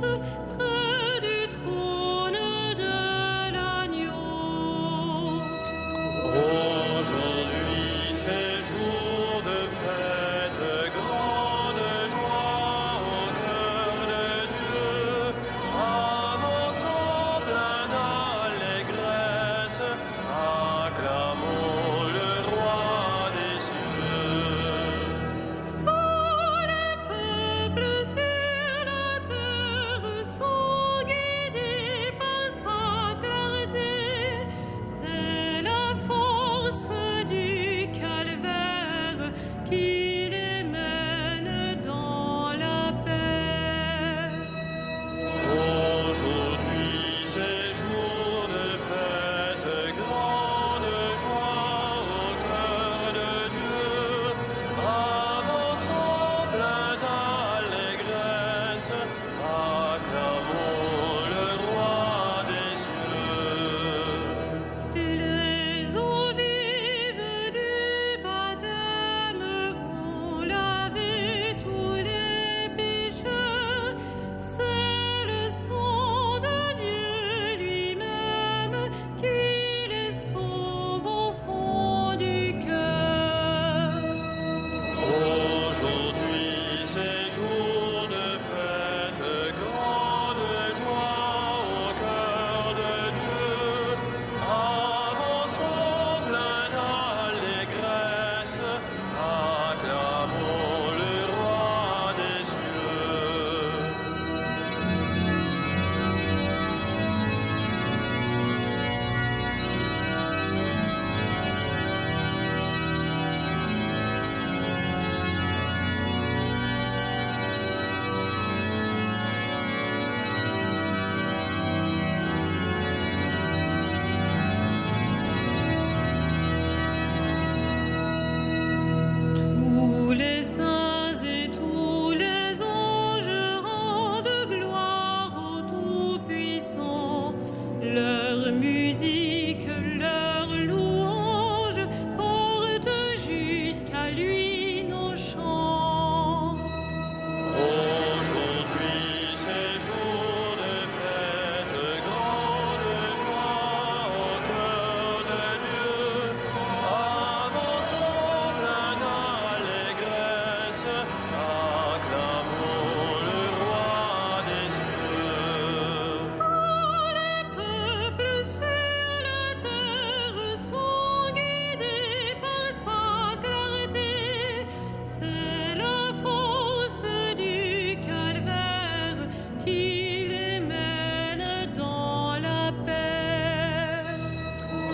près du trône de l'agneau. Aujourd'hui, c'est jour de fête, grande joie au cœur de Dieu. Avançons plein d'allégresse, acclamons le roi des cieux. Tous les peuples sur la terre sont guidés par sa clarté. C'est la force du calvaire qui les mène dans la paix. Aujourd'hui, c'est jour de fête, grande joie au cœur de Dieu. Avançons plein d'allégresse, acclamons le roi des cieux. Les eaux vives du baptême ont lavé tous les péchés. C'est le sang de Dieu lui-même qui les sauve au fond du cœur. Aujourd'hui, c'est jour de fête, grande joie au cœur de Dieu. Avançons plein d'allégresse, acclamons le roi des cieux. Tous les saints et tous les anges rendent gloire au Tout-Puissant. Leur musique, leur louange portent jusqu'à lui nos chants. Aujourd'hui, c'est jour de fête, grande joie au cœur de Dieu. Avançons plein d'allégresse, acclamons le roi des cieux. Tous les peuples sur la terre sont guidés par sa clarté. C'est la force du calvaire qui les mène dans la paix.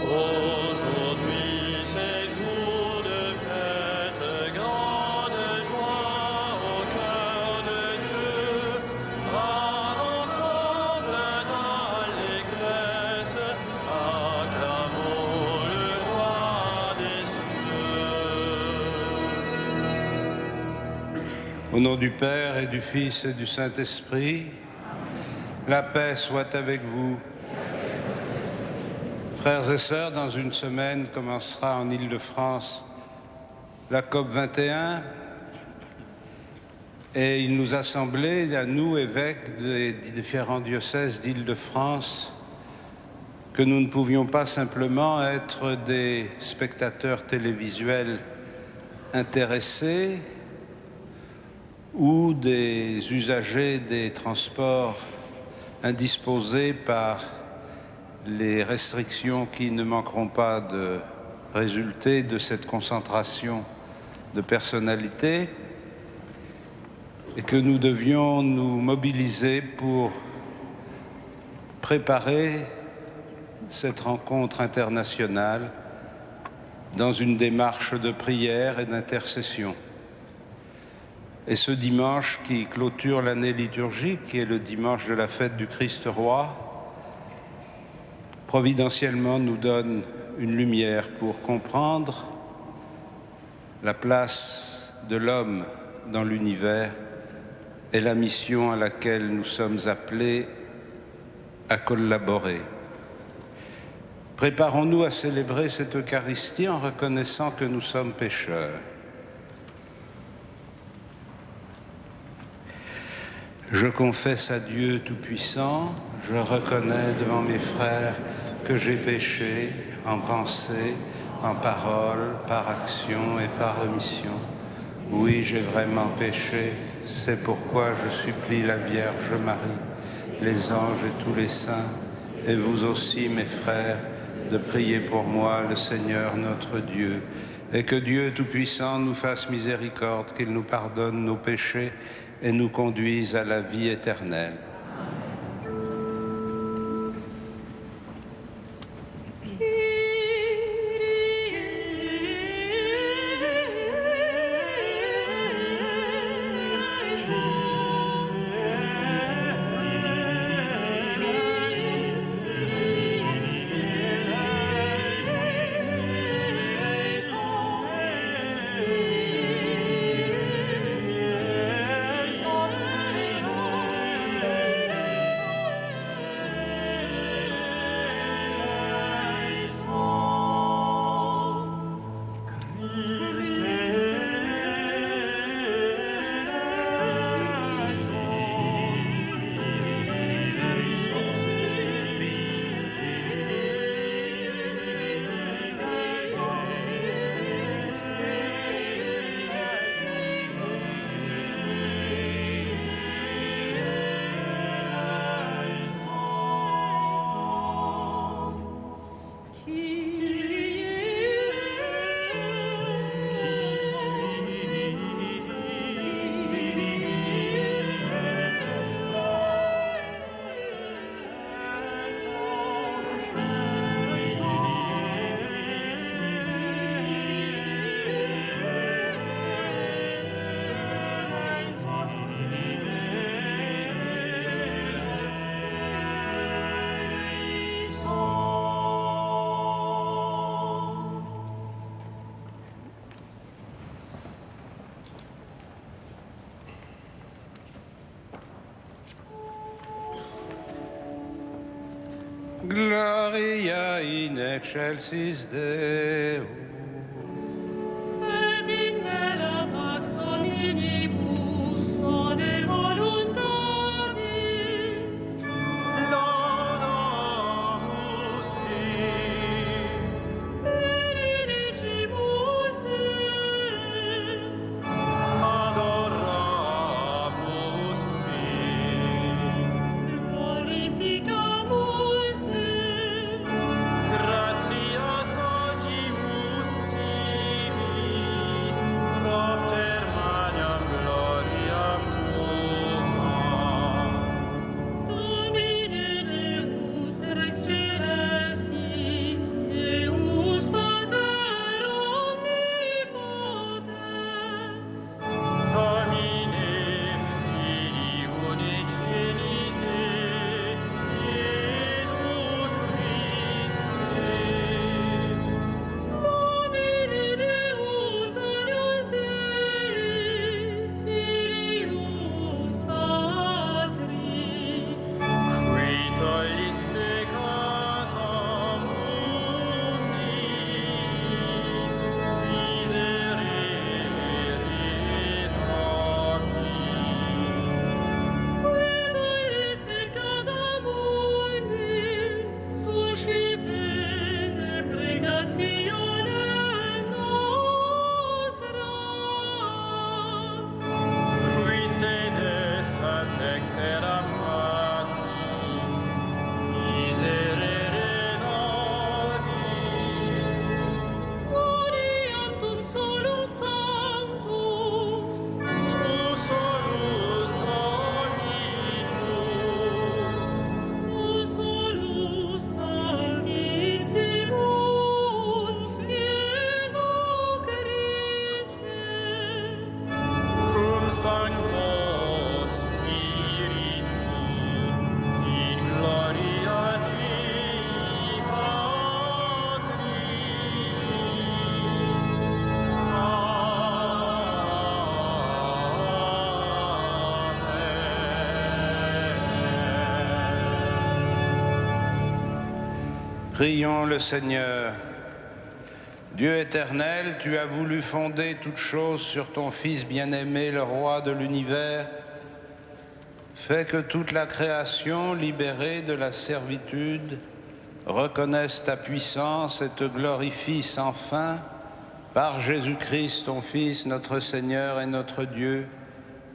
Aujourd'hui, c'est jour de fête, grande joie au cœur de Dieu. Avançons plein d'allégresse, acclamons le roi des cieux. Au nom du Père et du Fils et du Saint-Esprit, la paix soit avec vous. Frères et sœurs, dans une semaine commencera en Île-de-France la COP 21 et il nous a semblé, à nous, évêques des différents diocèses d'Île-de-France, que nous ne pouvions pas simplement être des spectateurs télévisuels intéressés ou des usagers des transports indisposés par les restrictions qui ne manqueront pas de résulter de cette concentration de personnalités, et que nous devions nous mobiliser pour préparer cette rencontre internationale dans une démarche de prière et d'intercession. Et ce dimanche qui clôture l'année liturgique, qui est le dimanche de la fête du Christ roi, providentiellement nous donne une lumière pour comprendre la place de l'homme dans l'univers et la mission à laquelle nous sommes appelés à collaborer. Préparons-nous à célébrer cette Eucharistie en reconnaissant que nous sommes pécheurs. Je confesse à Dieu Tout-Puissant, je reconnais devant mes frères que j'ai péché en pensée, en parole, par action et par omission. Oui, j'ai vraiment péché, c'est pourquoi je supplie la Vierge Marie, les anges et tous les saints, et vous aussi, mes frères, de prier pour moi, le Seigneur notre Dieu, et que Dieu Tout-Puissant nous fasse miséricorde, qu'il nous pardonne nos péchés et nous conduise à la vie éternelle. Gloria in excelsis Deo. Et in terra pax hominibus lode voluntatis. Laudamus Dei. Benedicimus Te. Adoramus Dei. Glorificamus Te. Gratias agimus tibi, propter magnam gloriam tuam. Domine Deus rex celestis, Deus Pater omnipotens. Domine Filii unicenite, Iesu Christe. Domine Deus agnus Dei, Filius Patris. Qui tollis peccata mundi, miserere nobis. Qui tollis peccata mundi, suscipete pregationem nostram. Qui sedes ad dexteram Patris, miserere nobis. Gloriam tu solus sanctus, Tu solus Dominus, tu solus sanctissimus, Iesu Christe. cum Sancto Spiritu, in gloria Dei Patris. Amen. Prions le Seigneur. Dieu éternel, tu as voulu fonder toutes choses sur ton Fils bien-aimé, le Roi de l'univers. Fais que toute la création, libérée de la servitude, reconnaisse ta puissance et te glorifie sans fin par Jésus-Christ, ton Fils, notre Seigneur et notre Dieu,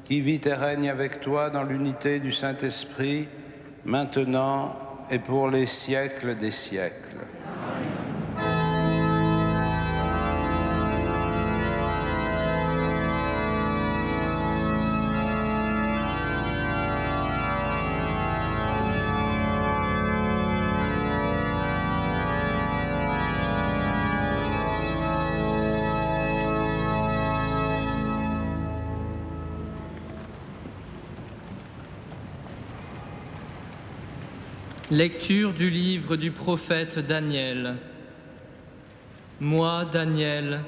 qui vit et règne avec toi dans l'unité du Saint-Esprit, maintenant et pour les siècles des siècles. Lecture du livre du prophète Daniel. Moi, Daniel,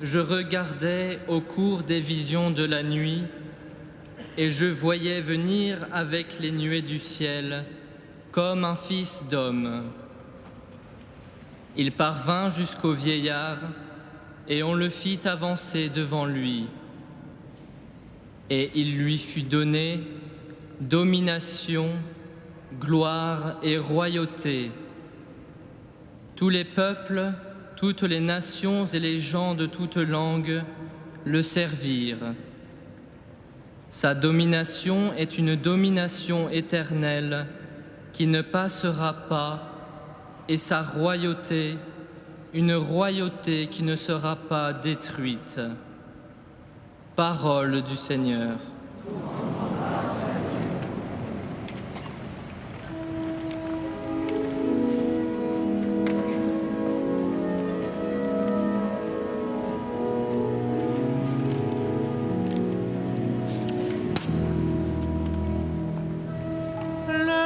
je regardais au cours des visions de la nuit, et je voyais venir avec les nuées du ciel, comme un fils d'homme. Il parvint jusqu'au vieillard, et on le fit avancer devant lui. Et il lui fut donné domination, gloire et royauté. Tous les peuples, toutes les nations et les gens de toutes langues le servirent. Sa domination est une domination éternelle qui ne passera pas, et sa royauté, une royauté qui ne sera pas détruite. Parole du Seigneur.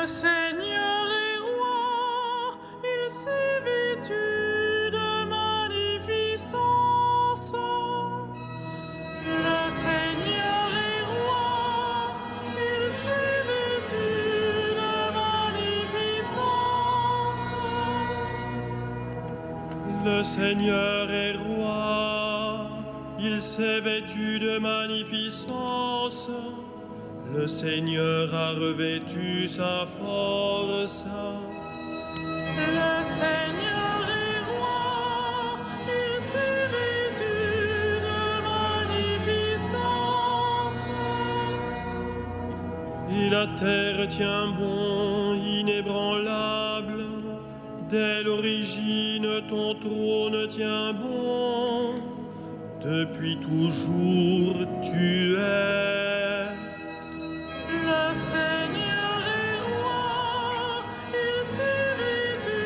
Le Seigneur est roi, il s'est vêtu de magnificence. Le Seigneur est roi, il s'est vêtu de magnificence. Le Seigneur est roi, il s'est vêtu de magnificence. Le Seigneur a revêtu sa force. Le Seigneur est roi, il s'est vêtu de magnificence. Et la terre tient bon, inébranlable. Dès l'origine, ton trône tient bon. Depuis toujours, tu es. Le Seigneur est roi, il s'est vêtu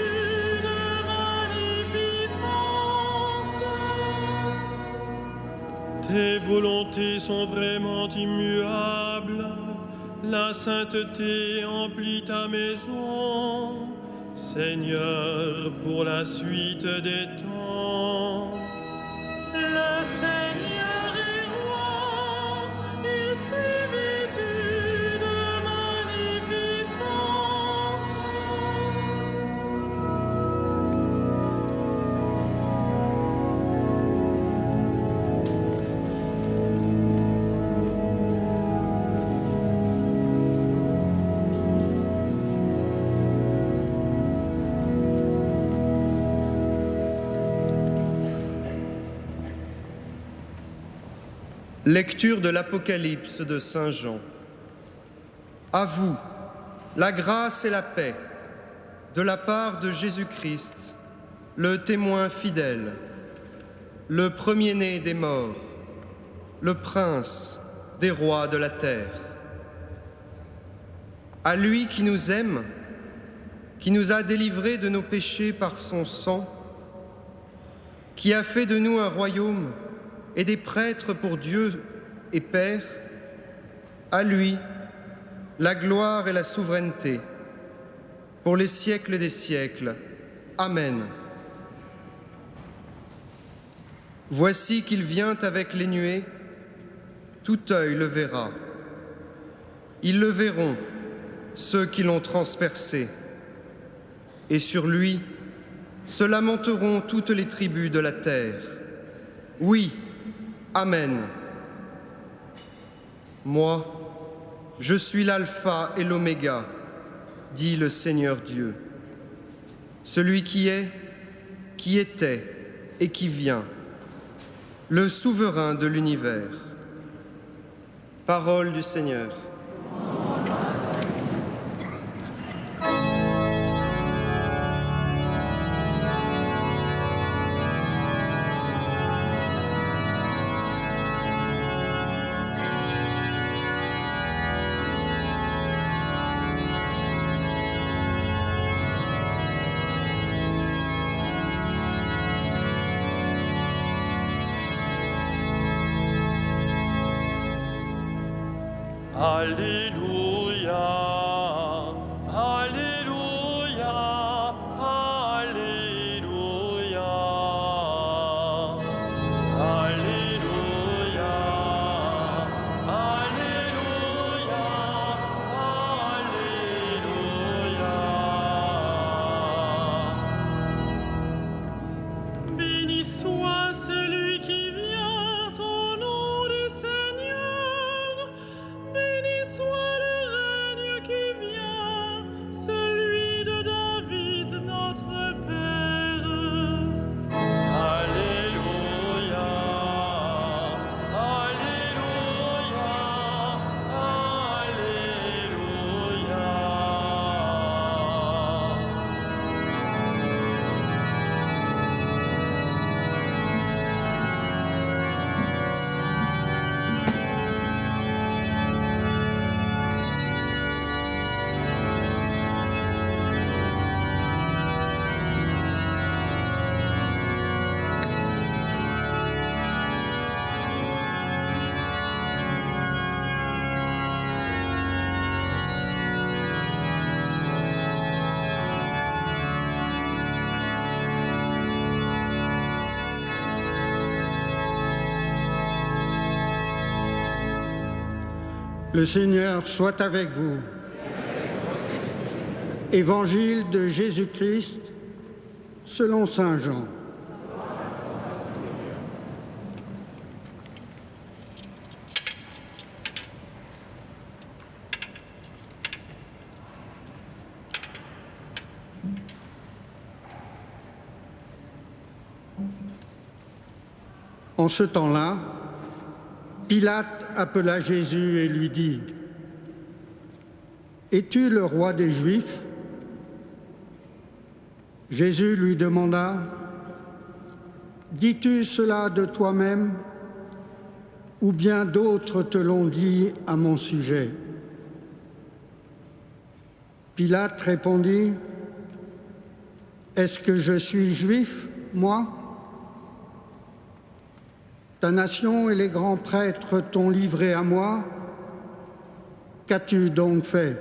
de magnificence. Tes volontés sont vraiment immuables. La sainteté emplit ta maison. Seigneur, pour la suite des temps. Le Seigneur est roi, il s'est vêtu de magnificence. Lecture de l'Apocalypse de Saint Jean. À vous, la grâce et la paix de la part de Jésus-Christ, le témoin fidèle, le premier-né des morts, le prince des rois de la terre. À lui qui nous aime, qui nous a délivrés de nos péchés par son sang, qui a fait de nous un royaume et des prêtres pour Dieu et Père, à lui la gloire et la souveraineté, pour les siècles des siècles. Amen. Voici qu'il vient avec les nuées, tout œil le verra. Ils le verront, ceux qui l'ont transpercé, et sur lui se lamenteront toutes les tribus de la terre. Oui, Amen. Moi, Je suis l'alpha et l'oméga, dit le Seigneur Dieu, celui qui est, qui était et qui vient, le souverain de l'univers. Parole du Seigneur. Alléluia, Alléluia, Alléluia, Alléluia, Alléluia, Alléluia. Béni soit celui qui vient au nom du Seigneur. Béni soit le règne qui vient, celui de David notre Père. Alléluia, Alléluia, Le Seigneur soit avec vous. Évangile de Jésus-Christ selon saint Jean. En ce temps-là, Pilate appela Jésus et lui dit : « Es-tu le roi des Juifs ?» Jésus lui demanda : « Dis-tu cela de toi-même ou bien d'autres te l'ont dit à mon sujet ?» Pilate répondit : « Est-ce que je suis juif, moi ? Ta nation et les grands prêtres t'ont livré à moi. Qu'as-tu donc fait ? »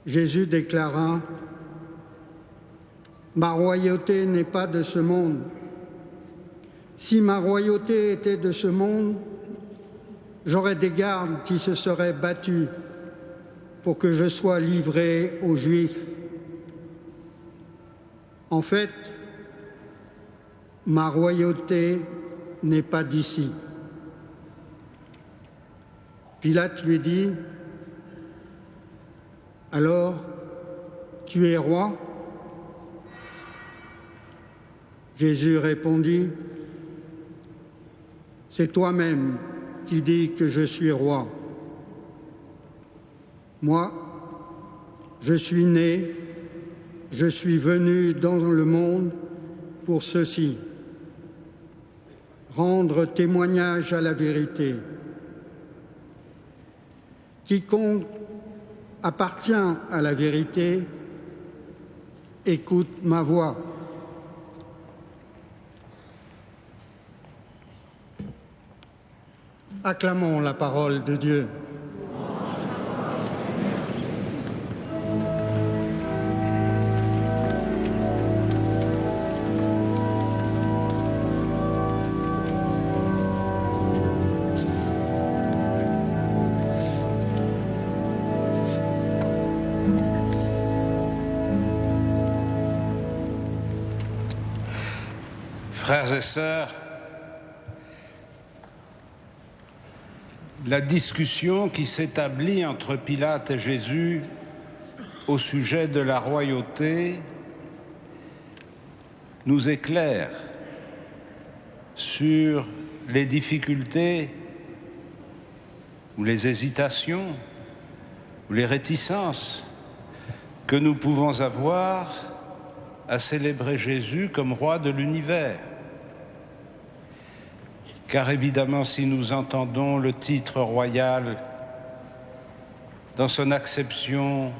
Jésus déclara : « Ma royauté n'est pas de ce monde. Si ma royauté était de ce monde, j'aurais des gardes qui se seraient battus pour que je sois livré aux Juifs. En fait, ma royauté n'est pas d'ici. » Pilate lui dit : « Alors, tu es roi ? » Jésus répondit : « C'est toi-même qui dis que je suis roi. Moi, je suis né, je suis venu dans le monde pour ceci : rendre témoignage à la vérité. Quiconque appartient à la vérité écoute ma voix. » Acclamons la parole de Dieu. Frères et sœurs, la discussion qui s'établit entre Pilate et Jésus au sujet de la royauté nous éclaire sur les difficultés ou les hésitations ou les réticences que nous pouvons avoir à célébrer Jésus comme roi de l'univers. Car évidemment, si nous entendons le titre royal dans son acception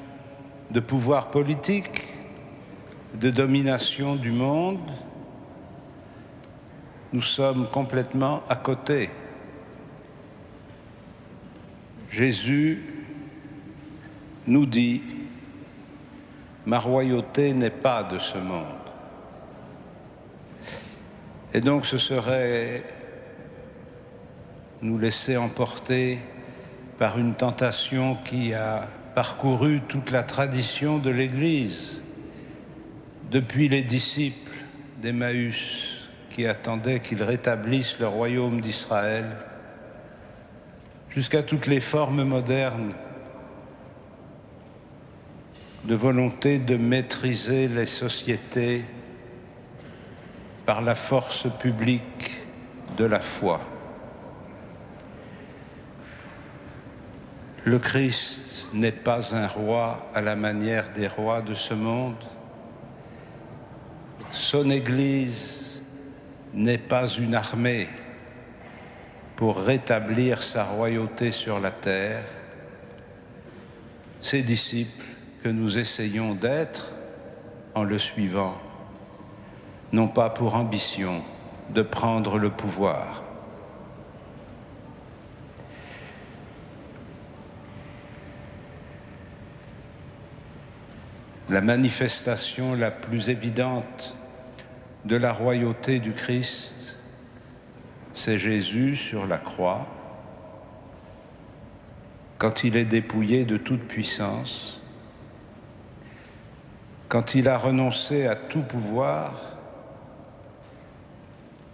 de pouvoir politique, de domination du monde, nous sommes complètement à côté. Jésus nous dit « Ma royauté n'est pas de ce monde ». Et donc ce serait nous laisser emporter par une tentation qui a parcouru toute la tradition de l'Église, depuis les disciples d'Emmaüs qui attendaient qu'il rétablisse le royaume d'Israël, jusqu'à toutes les formes modernes de volonté de maîtriser les sociétés par la force publique de la foi. Le Christ n'est pas un roi à la manière des rois de ce monde. Son Église n'est pas une armée pour rétablir sa royauté sur la terre. Ses disciples que nous essayons d'être en le suivant n'ont pas pour ambition de prendre le pouvoir. La manifestation la plus évidente de la royauté du Christ, c'est Jésus sur la croix, quand il est dépouillé de toute puissance, quand il a renoncé à tout pouvoir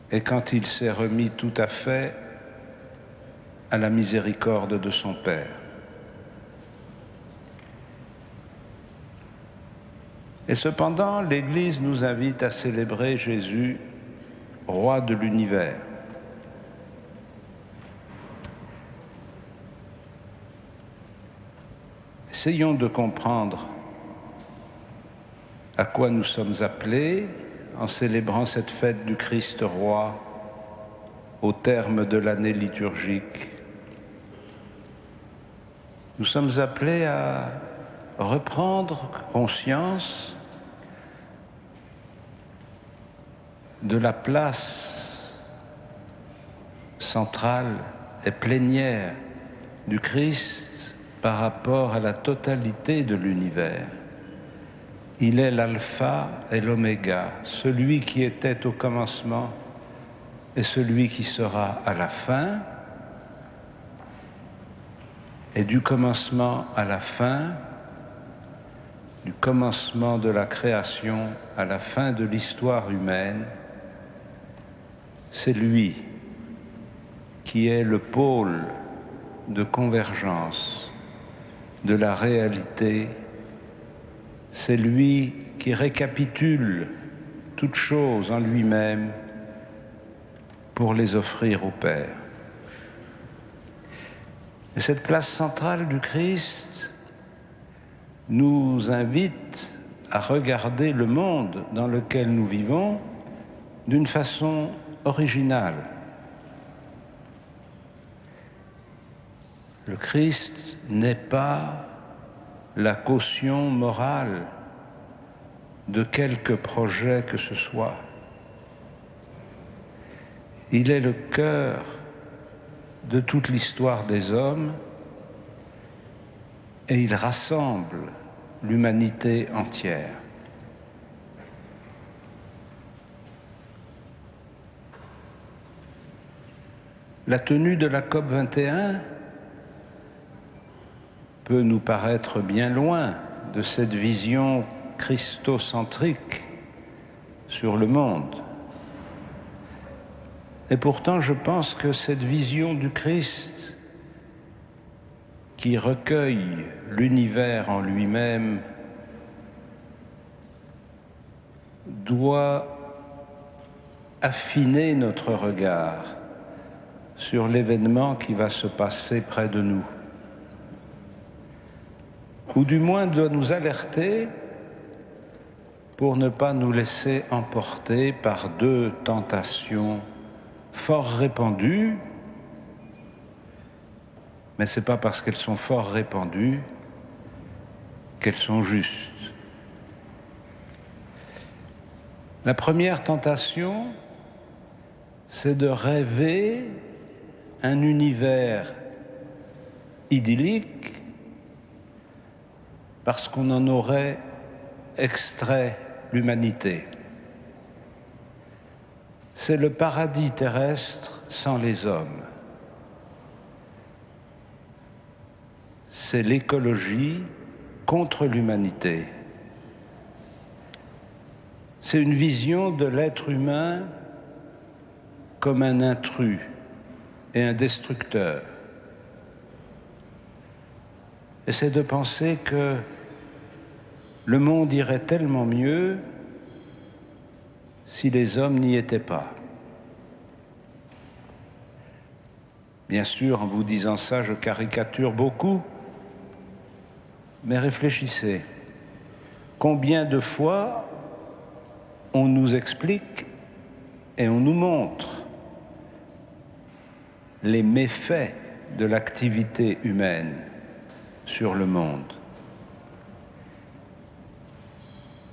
et quand il s'est remis tout à fait à la miséricorde de son Père. Et cependant, l'Église nous invite à célébrer Jésus, roi de l'univers. Essayons de comprendre à quoi nous sommes appelés en célébrant cette fête du Christ roi au terme de l'année liturgique. Nous sommes appelés à reprendre conscience de la place centrale et plénière du Christ par rapport à la totalité de l'univers. Il est l'alpha et l'oméga, celui qui était au commencement et celui qui sera à la fin. Et du commencement à la fin, du commencement de la création à la fin de l'histoire humaine, c'est lui qui est le pôle de convergence de la réalité. C'est lui qui récapitule toutes choses en lui-même pour les offrir au Père. Et cette place centrale du Christ nous invite à regarder le monde dans lequel nous vivons d'une façon originale. Le Christ n'est pas la caution morale de quelque projet que ce soit. Il est le cœur de toute l'histoire des hommes et il rassemble l'humanité entière. La tenue de la COP 21 peut nous paraître bien loin de cette vision christocentrique sur le monde. Et pourtant, je pense que cette vision du Christ qui recueille l'univers en lui-même doit affiner notre regard sur l'événement qui va se passer près de nous, ou du moins doit nous alerter pour ne pas nous laisser emporter par deux tentations fort répandues, mais ce n'est pas parce qu'elles sont fort répandues qu'elles sont justes. La première tentation, c'est de rêver un univers idyllique parce qu'on en aurait extrait l'humanité. C'est le paradis terrestre sans les hommes. C'est l'écologie contre l'humanité. C'est une vision de l'être humain comme un intrus et un destructeur. Et c'est de penser que le monde irait tellement mieux si les hommes n'y étaient pas. Bien sûr, en vous disant ça, je caricature beaucoup, mais réfléchissez. Combien de fois on nous explique et on nous montre les méfaits de l'activité humaine sur le monde.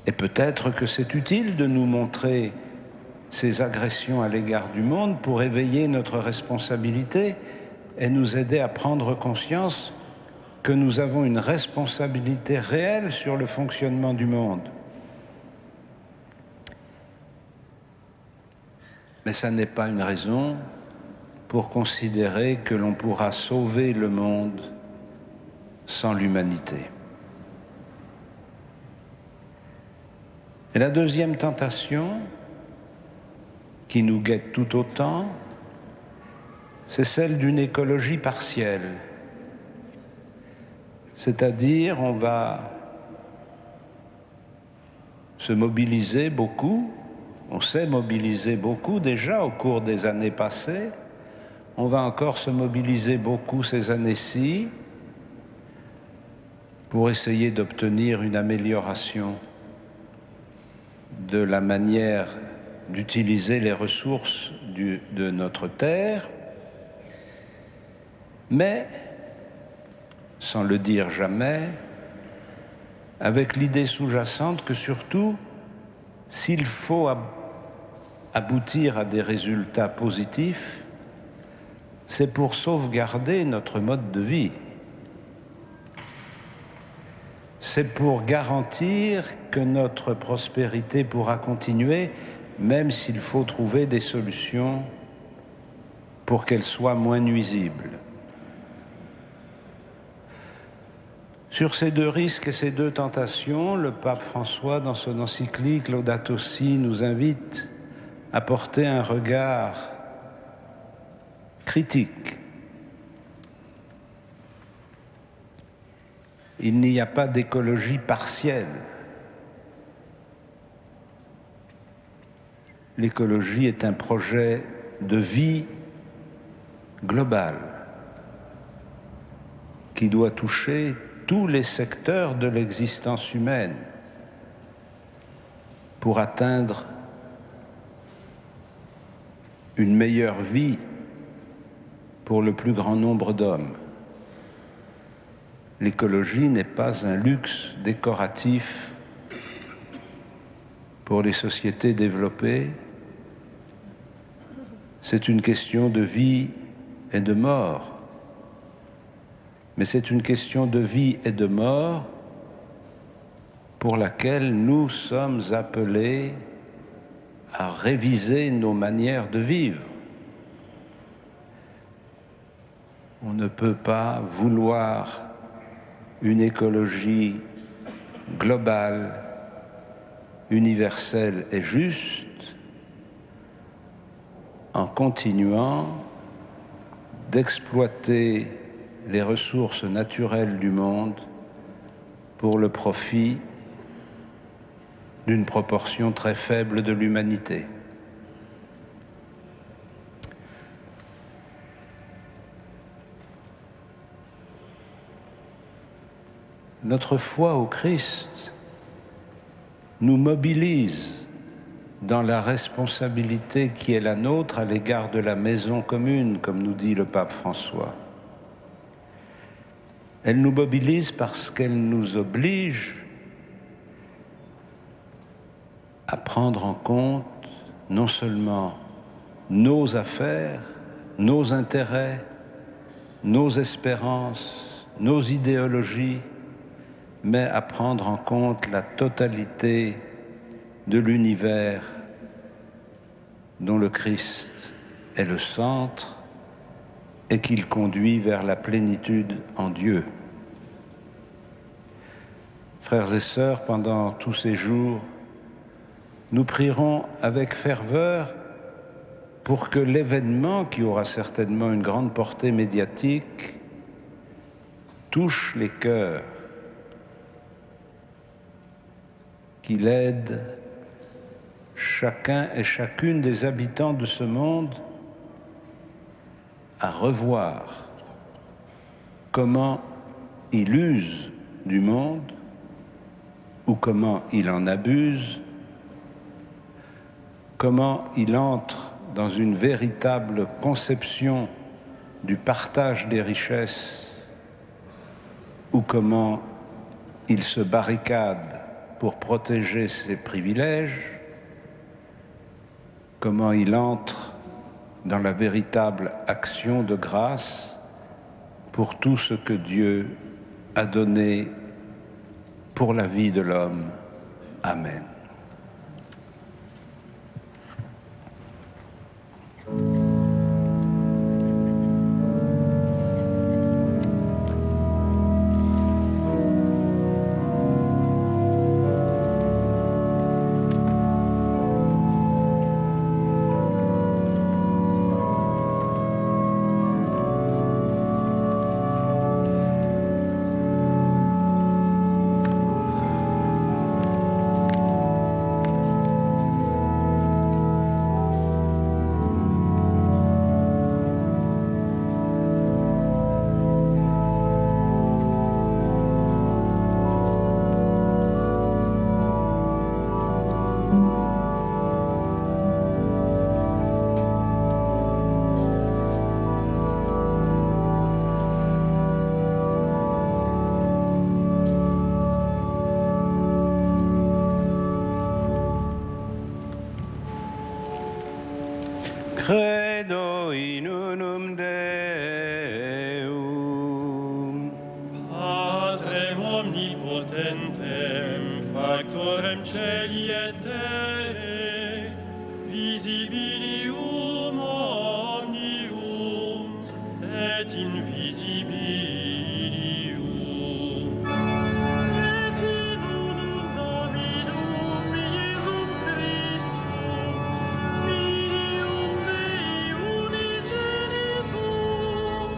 Et peut-être que c'est utile de nous montrer ces agressions à l'égard du monde pour éveiller notre responsabilité et nous aider à prendre conscience que nous avons une responsabilité réelle sur le fonctionnement du monde. Mais ça n'est pas une raison pour considérer que l'on pourra sauver le monde sans l'humanité. Et la deuxième tentation, qui nous guette tout autant, c'est celle d'une écologie partielle. C'est-à-dire, on va se mobiliser beaucoup, on s'est mobilisé beaucoup déjà au cours des années passées, on va encore se mobiliser beaucoup ces années-ci pour essayer d'obtenir une amélioration de la manière d'utiliser les ressources de notre terre, mais, sans le dire jamais, avec l'idée sous-jacente que surtout, s'il faut aboutir à des résultats positifs, c'est pour sauvegarder notre mode de vie. C'est pour garantir que notre prospérité pourra continuer, même s'il faut trouver des solutions pour qu'elle soit moins nuisible. Sur ces deux risques et ces deux tentations, le pape François, dans son encyclique Laudato Si, nous invite à porter un regard critique. Il n'y a pas d'écologie partielle. L'écologie est un projet de vie global qui doit toucher tous les secteurs de l'existence humaine pour atteindre une meilleure vie pour le plus grand nombre d'hommes. L'écologie n'est pas un luxe décoratif pour les sociétés développées, c'est une question de vie et de mort. Mais c'est une question de vie et de mort pour laquelle nous sommes appelés à réviser nos manières de vivre. On ne peut pas vouloir une écologie globale, universelle et juste en continuant d'exploiter les ressources naturelles du monde pour le profit d'une proportion très faible de l'humanité. Notre foi au Christ nous mobilise dans la responsabilité qui est la nôtre à l'égard de la maison commune, comme nous dit le pape François. Elle nous mobilise parce qu'elle nous oblige à prendre en compte non seulement nos affaires, nos intérêts, nos espérances, nos idéologies, mais à prendre en compte la totalité de l'univers dont le Christ est le centre et qu'il conduit vers la plénitude en Dieu. Frères et sœurs, pendant tous ces jours, nous prierons avec ferveur pour que l'événement, qui aura certainement une grande portée médiatique, touche les cœurs, qu'il aide chacun et chacune des habitants de ce monde à revoir comment il use du monde ou comment il en abuse, comment il entre dans une véritable conception du partage des richesses ou comment il se barricade pour protéger ses privilèges, comment il entre dans la véritable action de grâce pour tout ce que Dieu a donné pour la vie de l'homme. Amen. Credo in unum Deum, Patrem omnipotentem, factorem celi et terrae, visibilium omnium et invisibilium. Et in unum Dominum Iesum Christum, Filium Dei unigenitum,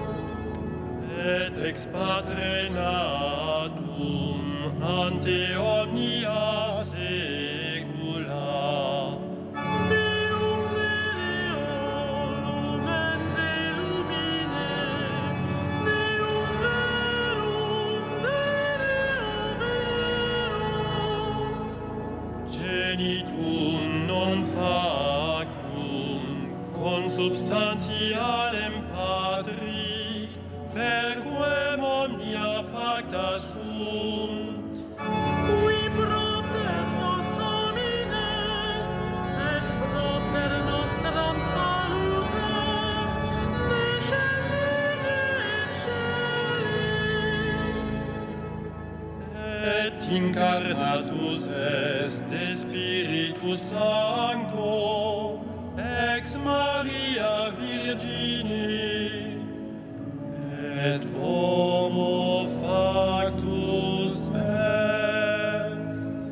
Et ex Patre natum ante omnia saecula. Deum Deo lumen de lumine, Deum verum de verum, Genitum non factum consubstantialem Patri, perquem omnia facta sunt, qui propter nos homines et propter nostram salutem descendere in celis. et incarnatus est de Spiritus Sancto, ex Maria Virgine, et homo factus est.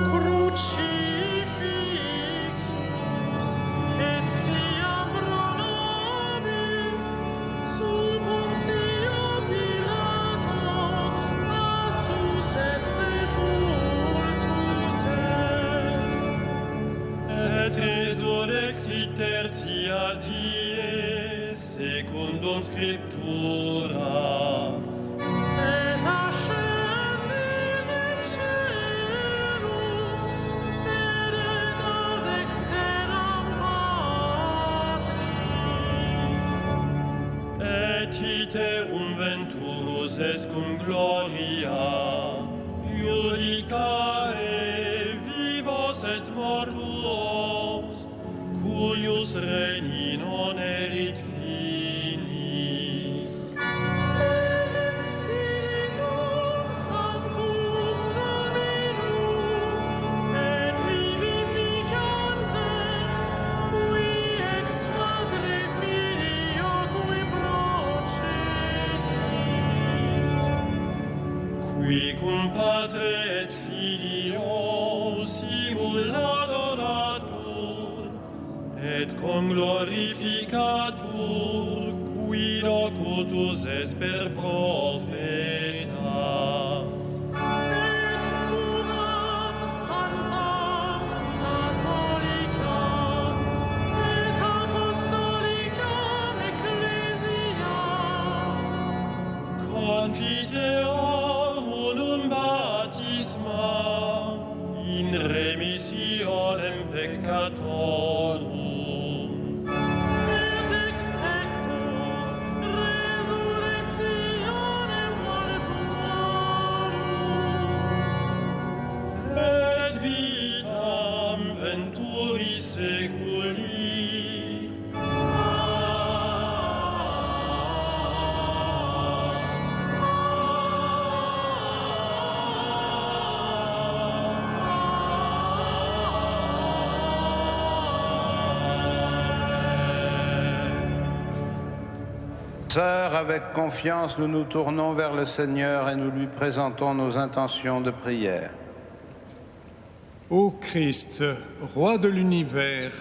Crucifixus et siam pro nobis sub Pontio scripturas. Et ascendit in caelum, sede ad exteram Patris. Et iterum venturus est cum gloria, judicare vivos et mortuos, cuius regni non erit finis. Et in Spiritum Sanctum Dominum, et vivificantem, qui ex Padre Filioque procedit. Qui cum Patre et Filio simul adoratur, et conglorificatur, qui locutus est per prophetas. Et unam sanctam catholicam et apostolicam ecclesiam Confiteorum baptisma in remissionem peccatorum. et expecto resurrectionem mortuorum Et vitam venturi seculi. Sœurs, avec confiance, nous nous tournons vers le Seigneur et nous lui présentons nos intentions de prière. Ô Christ, roi de l'univers,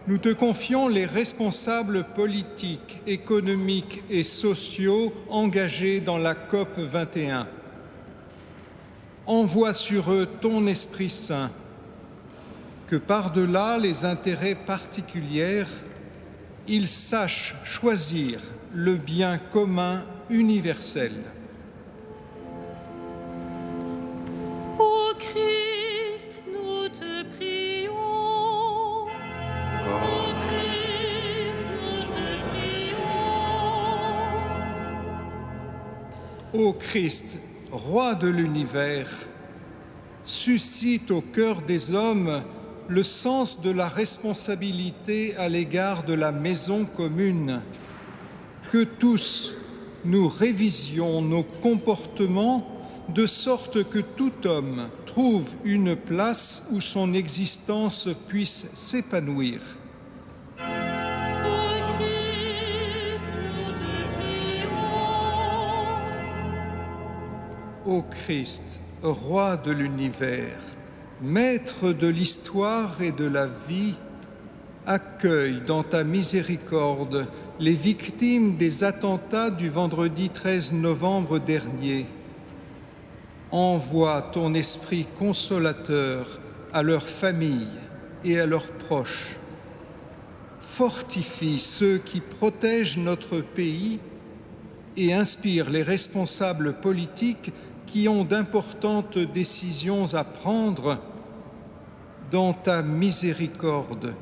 nous te confions les responsables politiques, économiques et sociaux engagés dans la COP 21. Envoie sur eux ton Esprit Saint, que par-delà les intérêts particuliers, ils sachent choisir le bien commun universel. Ô Christ, nous te prions. Ô Christ, nous te prions. Ô Christ, roi de l'univers, suscite au cœur des hommes le sens de la responsabilité à l'égard de la maison commune. Que tous nous révisions nos comportements de sorte que tout homme trouve une place où son existence puisse s'épanouir. Ô Christ, nous te prions. Ô Christ, roi de l'univers, maître de l'histoire et de la vie, accueille dans ta miséricorde les victimes des attentats du vendredi 13 novembre dernier. Envoie ton esprit consolateur à leurs familles et à leurs proches. Fortifie ceux qui protègent notre pays et inspire les responsables politiques qui ont d'importantes décisions à prendre. Dans ta miséricorde,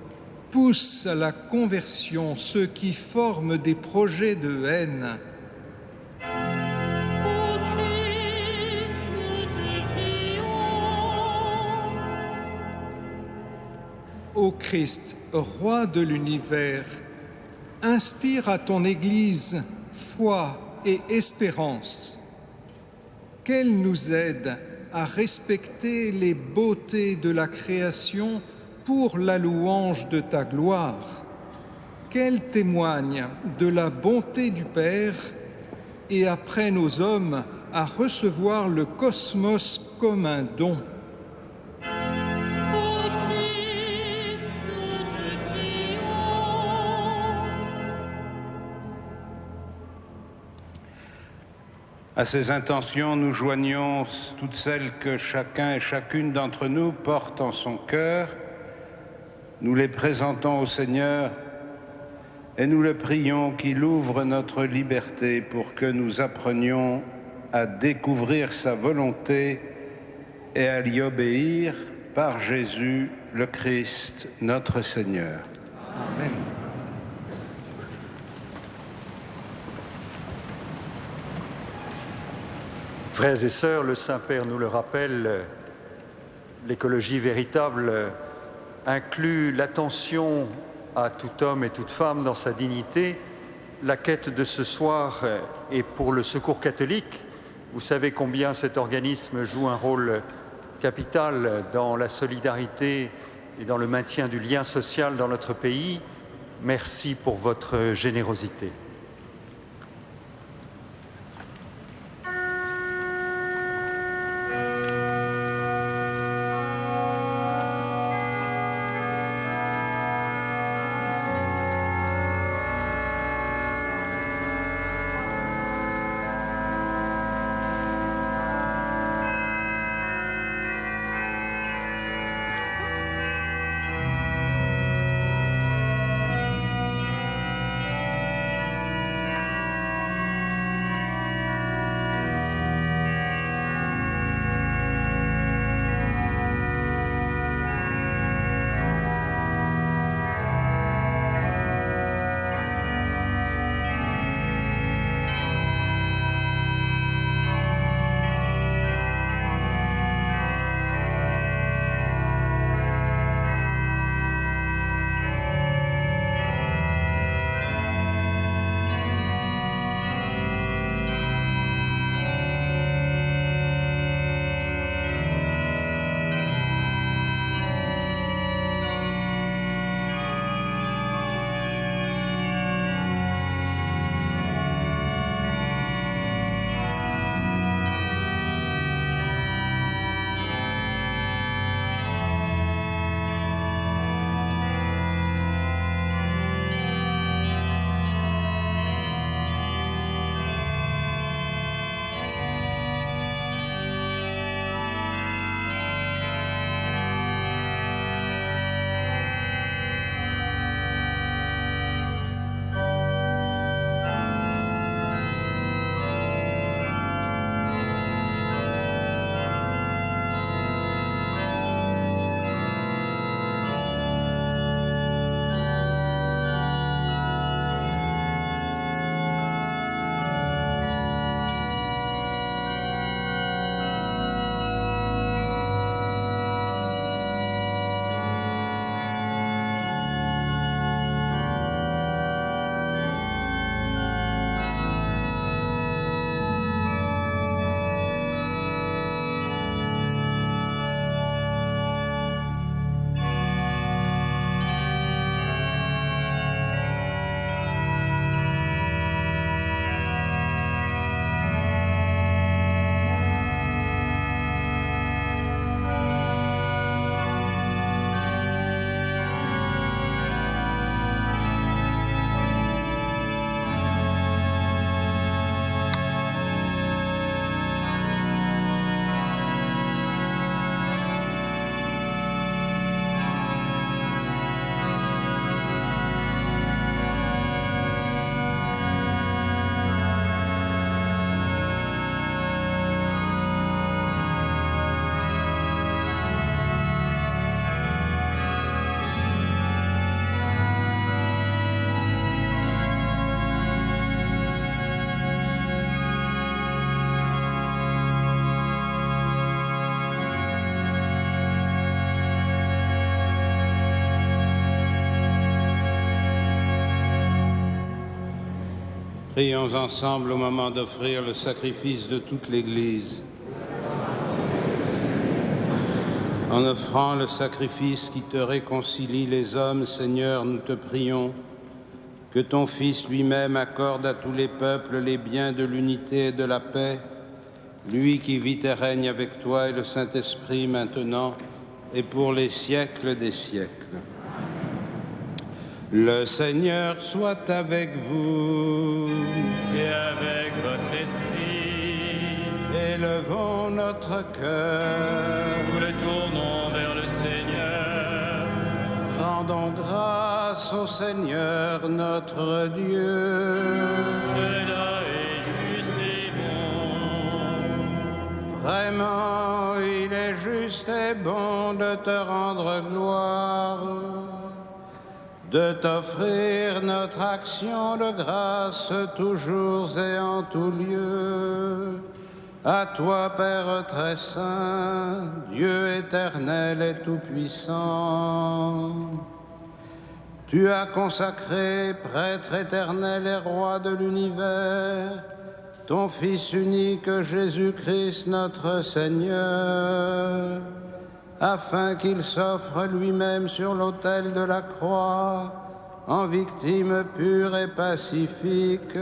pousse à la conversion ceux qui forment des projets de haine. Ô Christ, nous te prions. Ô Christ, roi de l'univers, inspire à ton Église foi et espérance. Qu'elle nous aide à respecter les beautés de la création pour la louange de ta gloire, qu'elle témoigne de la bonté du Père et apprenne aux hommes à recevoir le cosmos comme un don. Ô Christ, nous te prions. À ces intentions, nous joignons toutes celles que chacun et chacune d'entre nous porte en son cœur. Nous les présentons au Seigneur Et nous le prions qu'il ouvre notre liberté pour que nous apprenions à découvrir sa volonté et à l'y obéir par Jésus le Christ, notre Seigneur. Amen. Frères et sœurs, le Saint-Père nous le rappelle, l'écologie véritable inclut l'attention à tout homme et toute femme dans sa dignité. La quête de ce soir est pour le Secours catholique. Vous savez combien cet organisme joue un rôle capital dans la solidarité et dans le maintien du lien social dans notre pays. Merci pour votre générosité. Prions ensemble au moment d'offrir le sacrifice de toute l'Église. En offrant le sacrifice qui te réconcilie les hommes, Seigneur, nous te prions que ton Fils lui-même accorde à tous les peuples les biens de l'unité et de la paix, lui qui vit et règne avec toi et le Saint-Esprit maintenant et pour les siècles des siècles. Le Seigneur soit avec vous. Et avec votre esprit. Élevons notre cœur. Nous le tournons vers le Seigneur. Rendons grâce grâce au Seigneur notre Dieu. Cela est juste et bon. Vraiment, il est juste et bon de te rendre gloire, de t'offrir notre action de grâce toujours et en tout lieu. À toi, Père très saint, Dieu éternel et tout-puissant. Tu as consacré, prêtre éternel et roi de l'univers, ton Fils unique Jésus-Christ notre Seigneur, afin qu'il s'offre lui-même sur l'autel de la croix en victime pure et pacifique,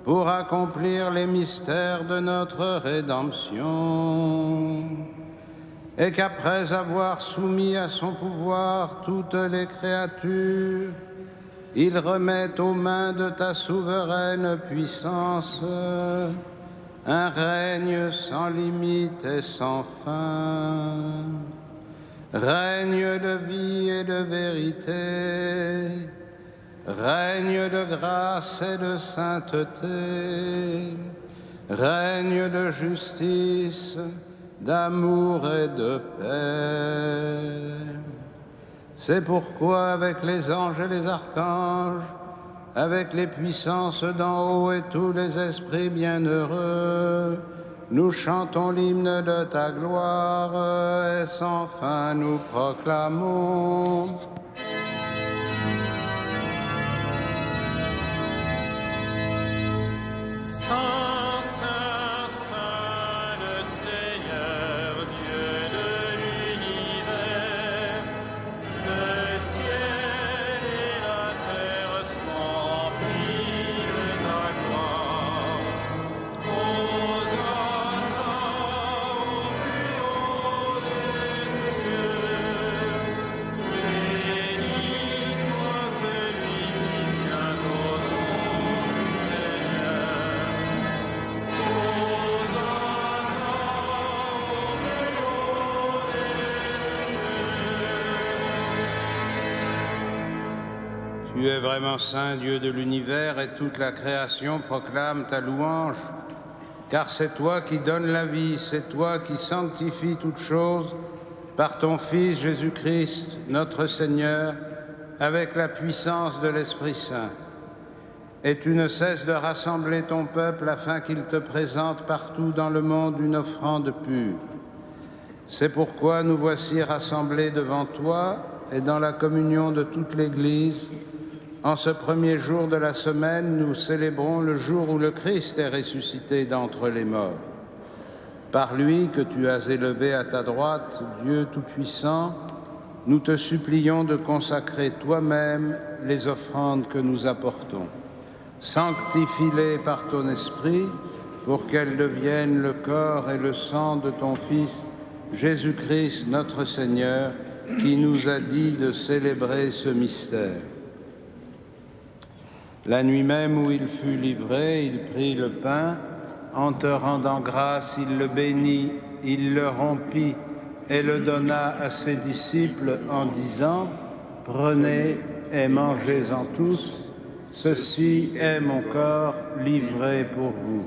pour accomplir les mystères de notre rédemption, et qu'après avoir soumis à son pouvoir toutes les créatures, il remette aux mains de ta souveraine puissance un règne sans limite et sans fin, règne de vie et de vérité, règne de grâce et de sainteté, règne de justice, d'amour et de paix. C'est pourquoi avec les anges et les archanges, avec les puissances d'en haut et tous les esprits bienheureux, nous chantons l'hymne de ta gloire et sans fin nous proclamons. Saint, Saint, Saint, le Seigneur, Dieu de l'univers, le ciel et la terre sont remplis de ta gloire. Hosanna au plus haut des cieux, béni soit celui qui vient au nom du Seigneur. Tu es vraiment saint, Dieu de l'univers, et toute la création proclame ta louange, car c'est toi qui donnes la vie, c'est toi qui sanctifies toutes choses par ton Fils Jésus-Christ, notre Seigneur, avec la puissance de l'Esprit Saint. Et tu ne cesses de rassembler ton peuple afin qu'il te présente partout dans le monde une offrande pure. C'est pourquoi nous voici rassemblés devant toi et dans la communion de toute l'Église. En ce premier jour de la semaine, nous célébrons le jour où le Christ est ressuscité d'entre les morts. Par lui que tu as élevé à ta droite, Dieu Tout-Puissant, nous te supplions de consacrer toi-même les offrandes que nous apportons. Sanctifie-les par ton esprit pour qu'elles deviennent le corps et le sang de ton Fils, Jésus-Christ notre Seigneur, qui nous a dit de célébrer ce mystère. La nuit même où il fut livré, il prit le pain, en te rendant grâce, il le bénit, il le rompit et le donna à ses disciples en disant : « Prenez et mangez-en tous, ceci est mon corps livré pour vous. »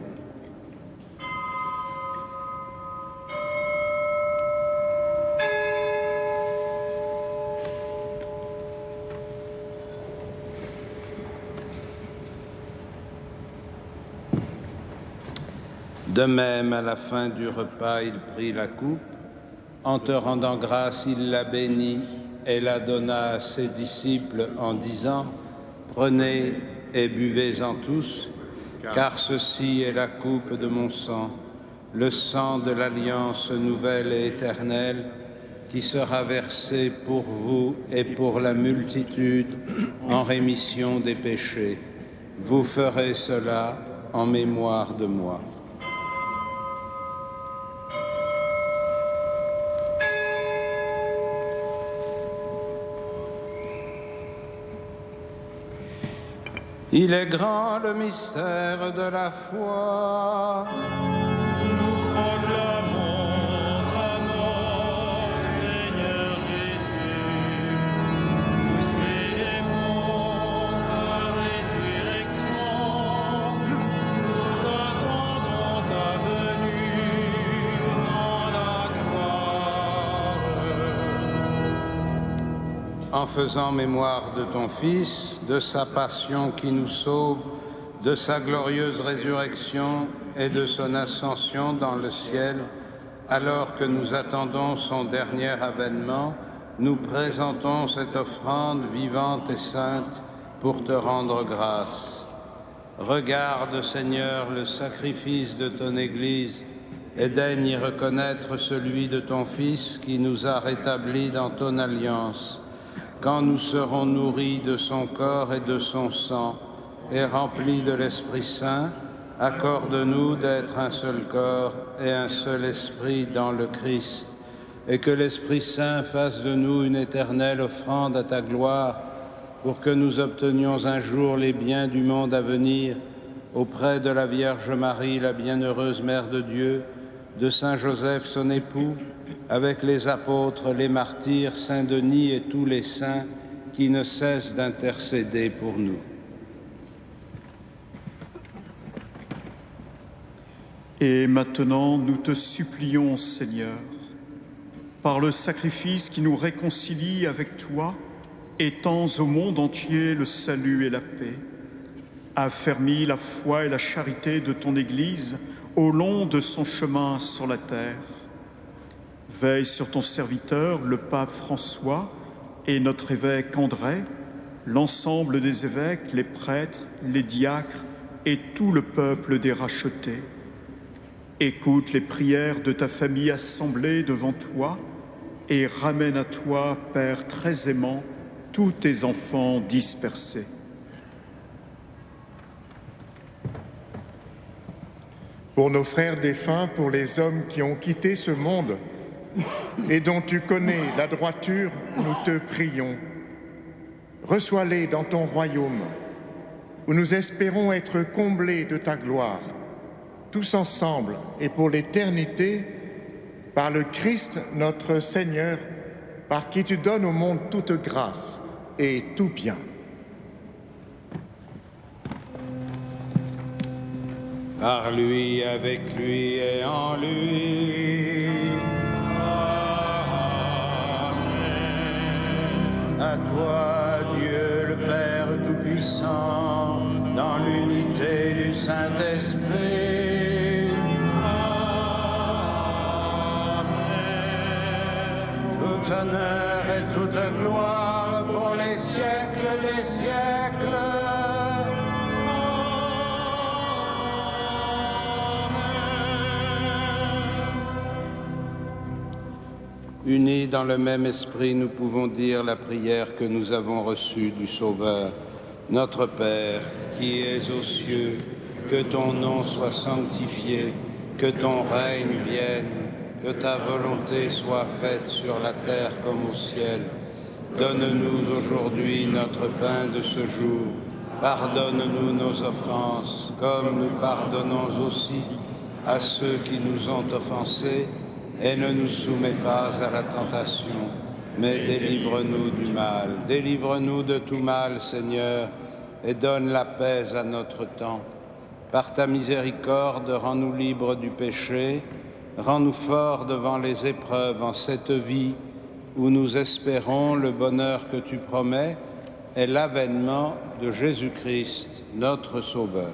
De même, à la fin du repas, il prit la coupe. En te rendant grâce, il la bénit et la donna à ses disciples en disant : « Prenez et buvez-en tous, car ceci est la coupe de mon sang, le sang de l'alliance nouvelle et éternelle, qui sera versé pour vous et pour la multitude en rémission des péchés. Vous ferez cela en mémoire de moi. » Il est grand le mystère de la foi. Nous proclamons ta mort, Seigneur Jésus. Nous en faisant mémoire de ton Fils, de sa passion qui nous sauve, de sa glorieuse résurrection et de son ascension dans le ciel, alors que nous attendons son dernier avènement, nous présentons cette offrande vivante et sainte pour te rendre grâce. Regarde, Seigneur, le sacrifice de ton Église et daigne y reconnaître celui de ton Fils qui nous a rétablis dans ton alliance. Quand nous serons nourris de son corps et de son sang et remplis de l'Esprit Saint, accorde-nous d'être un seul corps et un seul esprit dans le Christ, et que l'Esprit Saint fasse de nous une éternelle offrande à ta gloire, pour que nous obtenions un jour les biens du monde à venir, auprès de la Vierge Marie, la bienheureuse Mère de Dieu, de Saint Joseph, son époux, avec les apôtres, les martyrs, Saint Denis et tous les saints qui ne cessent d'intercéder pour nous. Et maintenant, nous te supplions, Seigneur, par le sacrifice qui nous réconcilie avec toi, étends au monde entier le salut et la paix. Affermis la foi et la charité de ton Église au long de son chemin sur la terre. Veille sur ton serviteur, le pape François, et notre évêque André, l'ensemble des évêques, les prêtres, les diacres et tout le peuple des rachetés. Écoute les prières de ta famille assemblée devant toi et ramène à toi, Père très aimant, tous tes enfants dispersés. Pour nos frères défunts, pour les hommes qui ont quitté ce monde et dont tu connais la droiture, nous te prions. Reçois-les dans ton royaume, où nous espérons être comblés de ta gloire, tous ensemble et pour l'éternité, par le Christ notre Seigneur, par qui tu donnes au monde toute grâce et tout bien. Par lui, avec lui et en lui. Amen. À toi, Dieu le Père Tout-Puissant, dans l'unité du Saint-Esprit. Amen. Tout honneur et toute gloire pour les siècles des siècles. Unis dans le même esprit, nous pouvons dire la prière que nous avons reçue du Sauveur. Notre Père, qui es aux cieux, que ton nom soit sanctifié, que ton règne vienne, que ta volonté soit faite sur la terre comme au ciel. Donne-nous aujourd'hui notre pain de ce jour. Pardonne-nous nos offenses, comme nous pardonnons aussi à ceux qui nous ont offensés. Et ne nous soumets pas à la tentation, mais délivre-nous du mal. Délivre-nous de tout mal, Seigneur, et donne la paix à notre temps. Par ta miséricorde, rends-nous libres du péché, rends-nous forts devant les épreuves en cette vie où nous espérons le bonheur que tu promets et l'avènement de Jésus-Christ, notre Sauveur.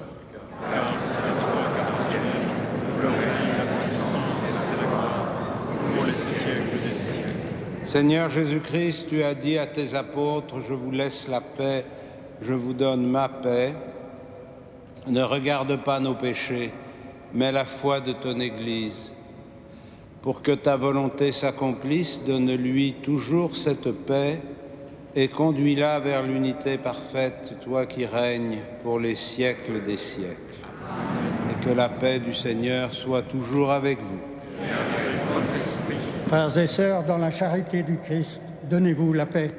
Grâce à toi, car le règne, la puissance et la gloire pour les siècles des siècles. Seigneur Jésus-Christ, tu as dit à tes apôtres, je vous laisse la paix, je vous donne ma paix. Ne regarde pas nos péchés, mais la foi de ton Église. Pour que ta volonté s'accomplisse, donne-lui toujours cette paix et conduis-la vers l'unité parfaite, toi qui règnes pour les siècles des siècles. Et que la paix du Seigneur soit toujours avec vous. Et avec votre esprit. Frères et sœurs, dans la charité du Christ, donnez-vous la paix.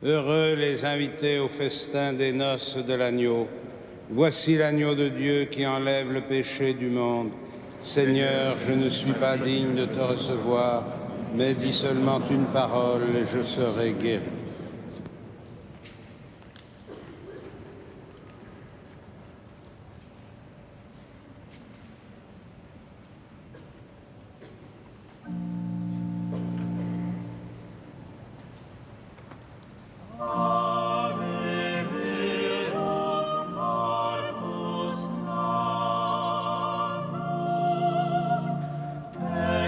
Heureux les invités au festin des noces de l'agneau. Voici l'agneau de Dieu qui enlève le péché du monde. Seigneur, je ne suis pas digne de te recevoir, mais dis seulement une parole et je serai guéri.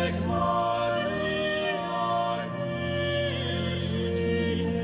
Ex Maria Virgine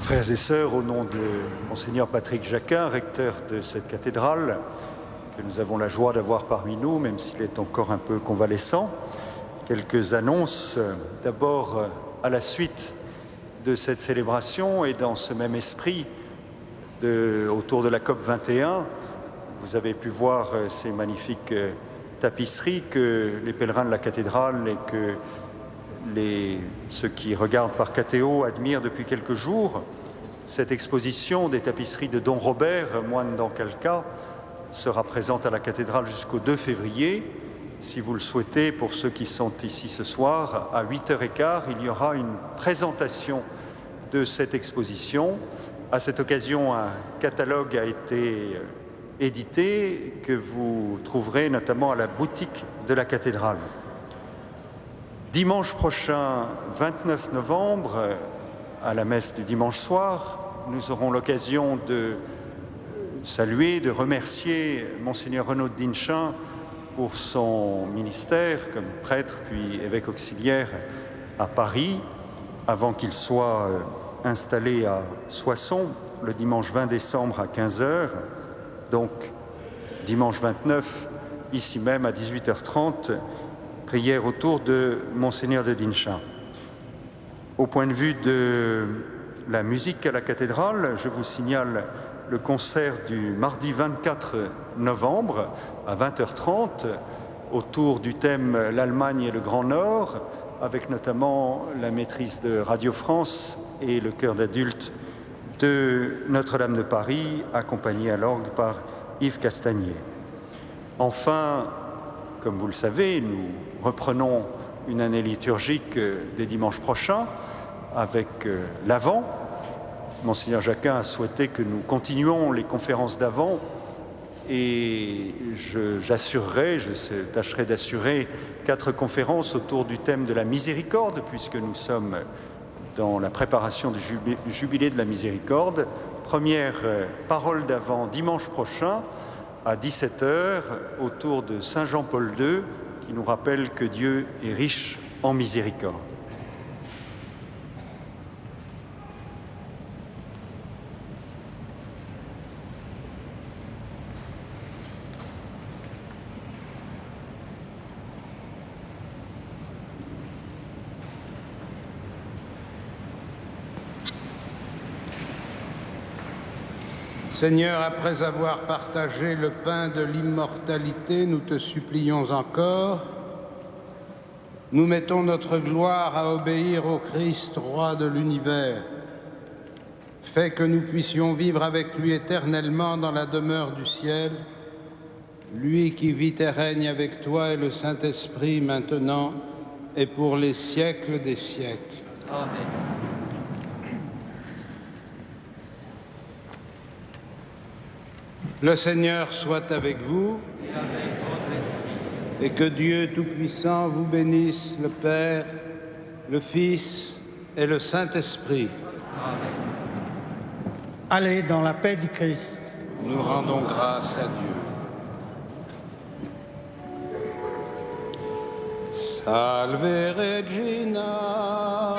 Frères et sœurs, au nom de Monseigneur Patrick Jacquin, recteur de cette cathédrale, que nous avons la joie d'avoir parmi nous, même s'il est encore un peu convalescent, quelques annonces. D'abord, à la suite de cette célébration et dans ce même esprit, autour de la COP 21, vous avez pu voir ces magnifiques tapisseries que les pèlerins de la cathédrale et que ceux qui regardent par Catéo admirent depuis quelques jours. Cette exposition des tapisseries de Don Robert, moine d'Ancalca, sera présente à la cathédrale jusqu'au 2 février. Si vous le souhaitez, pour ceux qui sont ici ce soir, à 8h15, il y aura une présentation de cette exposition. À cette occasion, un catalogue a été édité que vous trouverez notamment à la boutique de la cathédrale. Dimanche prochain, 29 novembre, à la messe du dimanche soir, nous aurons l'occasion de saluer, de remercier Monseigneur Renaud de Dinchin pour son ministère comme prêtre puis évêque auxiliaire à Paris, avant qu'il soit installé à Soissons le dimanche 20 décembre à 15h, donc dimanche 29, ici même à 18h30, prière autour de Monseigneur de Dinchin. Au point de vue de la musique à la cathédrale, je vous signale le concert du mardi 24 novembre à 20h30 autour du thème « L'Allemagne et le Grand Nord », avec notamment la maîtrise de Radio France et le chœur d'adultes de Notre-Dame de Paris, accompagné à l'orgue par Yves Castagnier. Enfin, comme vous le savez, nous reprenons une année liturgique dès dimanche prochain avec l'Avent. Monseigneur Jacquin a souhaité que nous continuions les conférences d'Avent et je tâcherai d'assurer 4 conférences autour du thème de la miséricorde, puisque nous sommes dans la préparation du jubilé de la miséricorde. Première parole d'Avent dimanche prochain à 17h autour de Saint Jean-Paul II qui nous rappelle que Dieu est riche en miséricorde. Seigneur, après avoir partagé le pain de l'immortalité, nous te supplions encore. Nous mettons notre gloire à obéir au Christ, roi de l'univers. Fais que nous puissions vivre avec lui éternellement dans la demeure du ciel, lui qui vit et règne avec toi et le Saint-Esprit maintenant et pour les siècles des siècles. Amen. Le Seigneur soit avec vous et que Dieu Tout-Puissant vous bénisse, le Père, le Fils et le Saint-Esprit. Allez dans la paix du Christ. Nous rendons grâce à Dieu. Salve Regina.